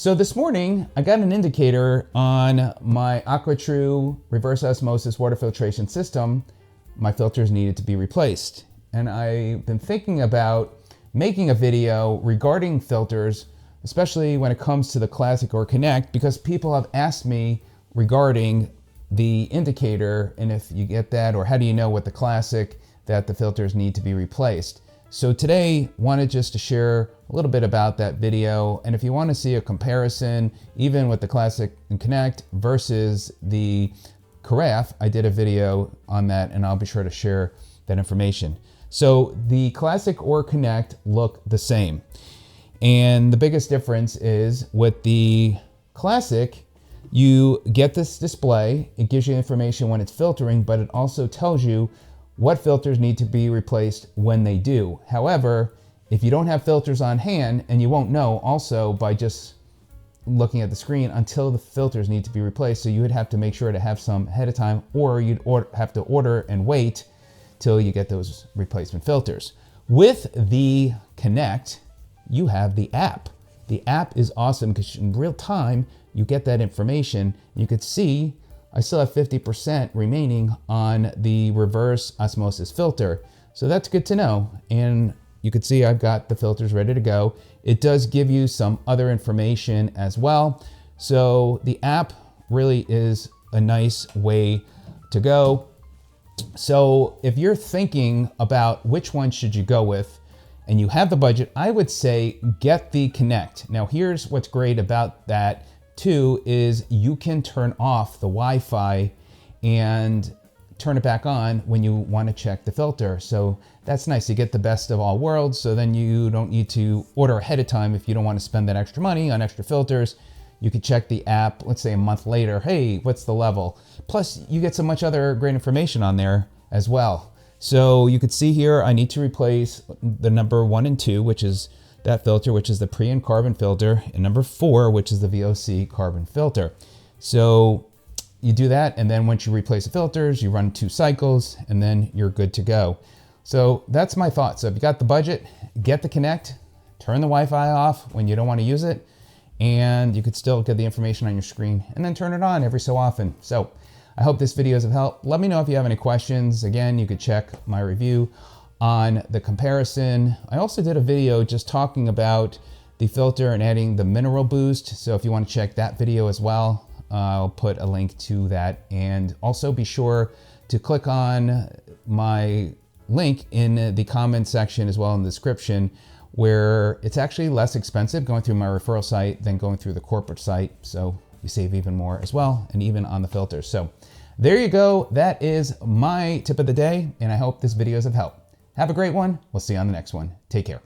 So this morning, I got an indicator on my AquaTru reverse osmosis water filtration system. My filters needed to be replaced. And I've been thinking about making a video regarding filters, especially when it comes to the Classic or Connect, because people have asked me regarding the indicator and if you get that, or how do you know with the Classic that the filters need to be replaced. So today, wanted just to share a little bit about that video. And if you want to see a comparison, even with the Classic and Connect versus the Carafe, I did a video on that and I'll be sure to share that information. So the Classic or Connect look the same. And the biggest difference is with the Classic, you get this display. It gives you information when it's filtering, but it also tells you what filters need to be replaced when they do. However, if you don't have filters on hand, and you won't know also by just looking at the screen until the filters need to be replaced, so you would have to make sure to have some ahead of time, or you'd have to order and wait till you get those replacement filters. With the Connect, you have the app. The app is awesome because in real time, you get that information. You could see I still have 50% remaining on the reverse osmosis filter. So that's good to know. And you can see I've got the filters ready to go. It does give you some other information as well. So the app really is a nice way to go. So if you're thinking about which one should you go with and you have the budget, I would say get the Connect. Now here's what's great about that too, is you can turn off the Wi-Fi and turn it back on when you want to check the filter. So that's nice. You get the best of all worlds. So then you don't need to order ahead of time if you don't want to spend that extra money on extra filters. You could check the app, let's say a month later, hey, what's the level? Plus you get so much other great information on there as well. So you could see here, I need to replace the number 1 and 2, which is that filter, which is the pre and carbon filter, and number 4, which is the VOC carbon filter. So you do that, and then once you replace the filters, you run 2 cycles, and then you're good to go. So that's my thought. So if you got the budget, get the Connect, turn the Wi-Fi off when you don't want to use it, and you could still get the information on your screen, and then turn it on every so often. So I hope this video is of help. Let me know if you have any questions. Again, you could check my review on the comparison. I also did a video just talking about the filter and adding the mineral boost. So if you want to check that video as well, I'll put a link to that. And also be sure to click on my link in the comment section as well in the description, where it's actually less expensive going through my referral site than going through the corporate site. So you save even more as well, and even on the filters. So there you go. That is my tip of the day. And I hope this video is of help. Have a great one. We'll see you on the next one. Take care.